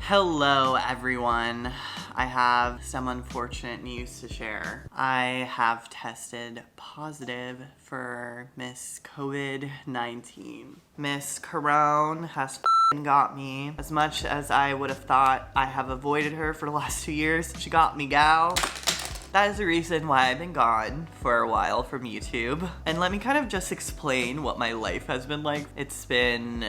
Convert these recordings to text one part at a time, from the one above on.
Hello everyone. I have some unfortunate news to share. I have tested positive for Miss COVID-19. Miss Corona has got me. As much as I would have thought I have avoided her for the last 2 years, she got me, gal. That is the reason why I've been gone for a while from YouTube. And let me kind of just explain what my life has been like. It's been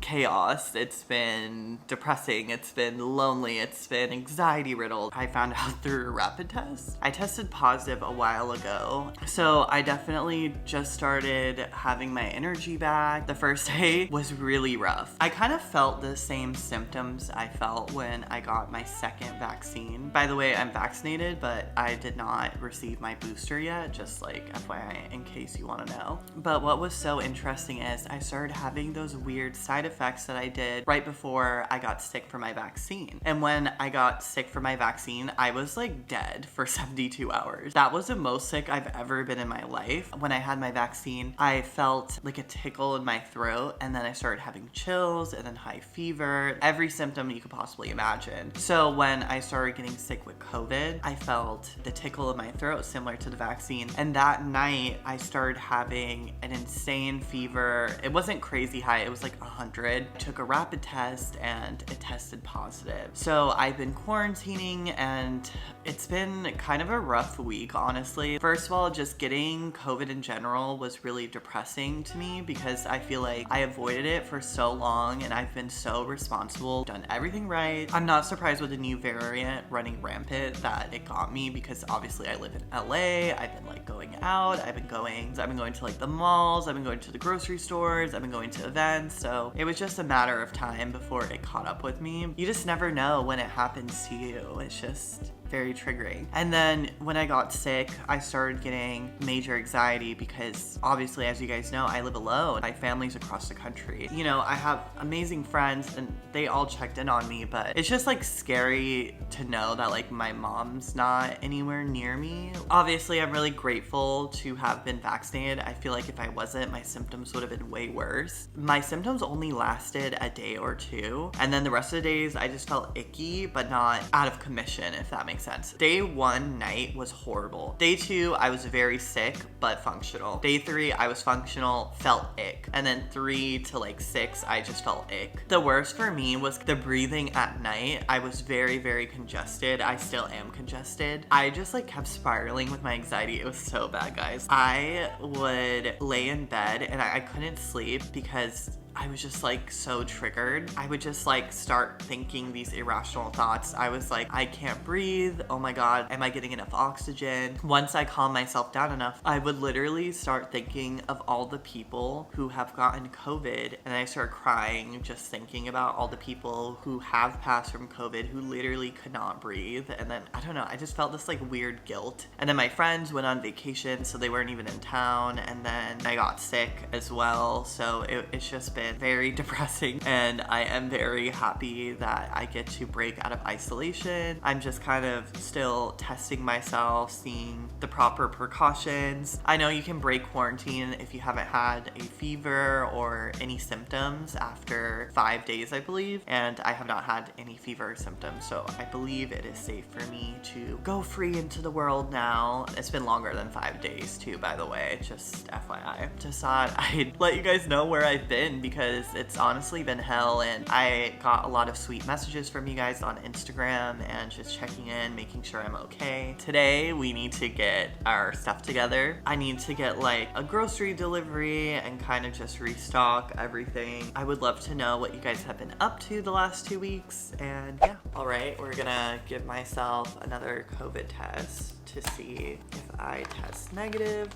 chaos, it's been depressing, it's been lonely, it's been anxiety riddled. I found out through a rapid test. I tested positive a while ago. So I definitely just started having my energy back. The first day was really rough. I kind of felt the same symptoms I felt when I got my second vaccine. By the way, I'm vaccinated, but I did not receive my booster yet, just like FYI in case you want to know. But what was so interesting is I started having those weird side effects that I did right before I got sick for my vaccine. And when I got sick for my vaccine, I was like dead for 72 hours. That was the most sick I've ever been in my life. When I had my vaccine, I felt like a tickle in my throat, and then I started having chills and then high fever, every symptom you could possibly imagine. So when I started getting sick with COVID, I felt the tickle in my throat similar to the vaccine. And that night I started having an insane fever. It wasn't crazy high, it was like 100. Took a rapid test and it tested positive. So I've been quarantining and it's been kind of a rough week, honestly. First of all, just getting COVID in general was really depressing to me because I feel like I avoided it for so long and I've been so responsible, done everything right. I'm not surprised with the new variant running rampant that it got me because obviously I live in LA. I've been like going out, I've been going to like the malls, I've been going to the grocery stores, I've been going to events. So it was just a matter of time before it caught up with me. You just never know when it happens to you. It's just very triggering. And then when I got sick, I started getting major anxiety because obviously, as you guys know, I live alone. My family's across the country. You know, I have amazing friends and they all checked in on me, but it's just like scary to know that like my mom's not anywhere near me. Obviously, I'm really grateful to have been vaccinated. I feel like if I wasn't, my symptoms would have been way worse. My symptoms only lasted a day or two, and then the rest of the days I just felt icky, but not out of commission, if that makes sense. Day 1 night was horrible. Day 2, I was very sick, but functional. Day 3, I was functional, felt ick. And then 3 to like 6, I just felt ick. The worst for me was the breathing at night. I was very, very congested. I still am congested. I just like kept spiraling with my anxiety. It was so bad, guys. I would lay in bed and I couldn't sleep because I was just like so triggered. I would just like start thinking these irrational thoughts. I was like, I can't breathe. Oh my God, am I getting enough oxygen? Once I calmed myself down enough, I would literally start thinking of all the people who have gotten COVID. And I started crying just thinking about all the people who have passed from COVID who literally could not breathe. And then, I don't know, I just felt this like weird guilt. And then my friends went on vacation, so they weren't even in town. And then I got sick as well. So it's just been very depressing, and I am very happy that I get to break out of isolation. I'm just kind of still testing myself, seeing the proper precautions. I know you can break quarantine if you haven't had a fever or any symptoms after 5 days, I believe, and I have not had any fever or symptoms, so I believe it is safe for me to go free into the world now. It's been longer than 5 days too, by the way, just FYI. Just thought I'd let you guys know where I've been because it's honestly been hell, and I got a lot of sweet messages from you guys on Instagram and just checking in, making sure I'm okay. Today we need to get our stuff together. I need to get like a grocery delivery and kind of just restock everything. I would love to know what you guys have been up to the last 2 weeks, and yeah. All right, we're gonna give myself another COVID test to see if I test negative.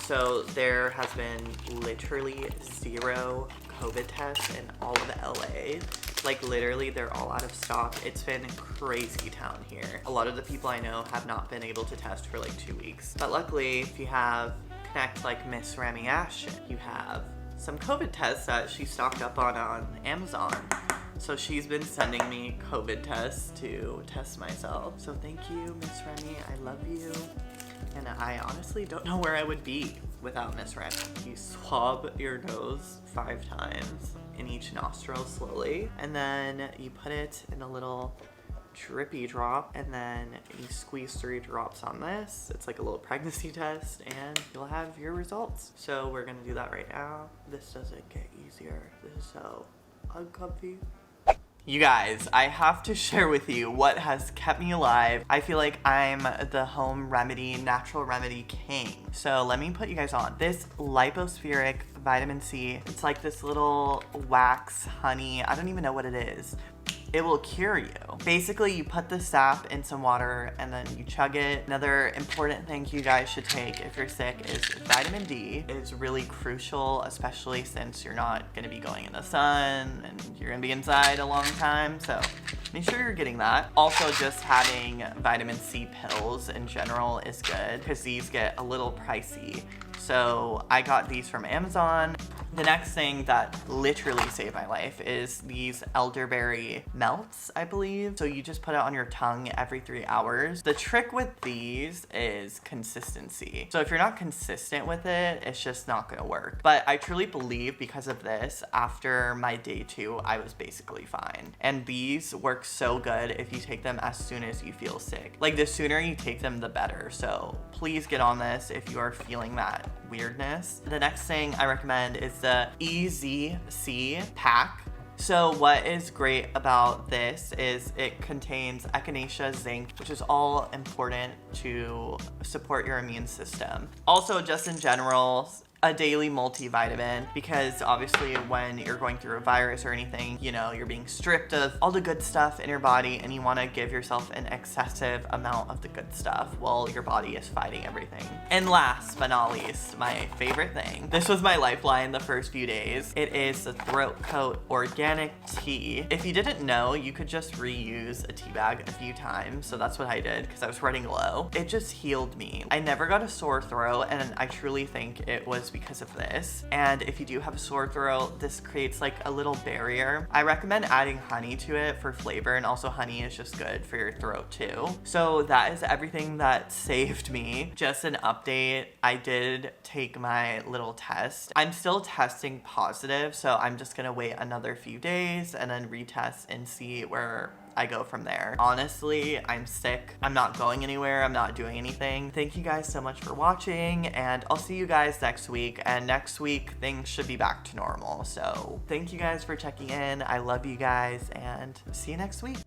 So there has been literally 0 COVID tests in all of LA. Like literally they're all out of stock. It's been crazy town here. A lot of the people I know have not been able to test for like 2 weeks. But luckily, if you have connect like Miss Rami Ashton, you have some COVID tests that she stocked up on Amazon. So she's been sending me COVID tests to test myself. So thank you, Miss Remy. I love you. And I honestly don't know where I would be without Miss Remy. You swab your nose 5 times. in each nostril slowly. And then you put it in a little drippy drop, and then you squeeze 3 drops on this. It's like a little pregnancy test, and you'll have your results. So we're gonna do that right now. This doesn't get easier. This is so uncomfy. You guys, I have to share with you what has kept me alive. I feel like I'm the home remedy, natural remedy king. So let me put you guys on. This lipospheric vitamin C, it's like this little wax honey. I don't even know what it is. It will cure you. Basically, you put the sap in some water and then you chug it. Another important thing you guys should take if you're sick is vitamin D. It's really crucial, especially since you're not gonna be going in the sun and you're gonna be inside a long time. So make sure you're getting that. Also, just having vitamin C pills in general is good because these get a little pricey. So I got these from Amazon. The next thing that literally saved my life is these elderberry melts, I believe. So you just put it on your tongue every 3 hours. The trick with these is consistency. So if you're not consistent with it, it's just not gonna work. But I truly believe because of this, after my day 2, I was basically fine. And these work so good if you take them as soon as you feel sick. Like the sooner you take them, the better. So please get on this if you are feeling that weirdness. The next thing I recommend is the EZC pack. So what is great about this is it contains echinacea, zinc, which is all important to support your immune system. Also, just in general, a daily multivitamin, because obviously when you're going through a virus or anything, you know, you're being stripped of all the good stuff in your body and you want to give yourself an excessive amount of the good stuff while your body is fighting everything. And last but not least, my favorite thing. This was my lifeline the first few days. It is the Throat Coat Organic Tea. If you didn't know, you could just reuse a tea bag a few times. So that's what I did because I was running low. It just healed me. I never got a sore throat, and I truly think it was because of this. And if you do have a sore throat, this creates like a little barrier. I recommend adding honey to it for flavor, and also honey is just good for your throat too. So that is everything that saved me. Just an update, I did take my little test. I'm still testing positive, so I'm just gonna wait another few days and then retest and see where I go from there. Honestly, I'm sick. I'm not going anywhere. I'm not doing anything. Thank you guys so much for watching, and I'll see you guys next week. And next week, things should be back to normal. So thank you guys for checking in. I love you guys, and see you next week.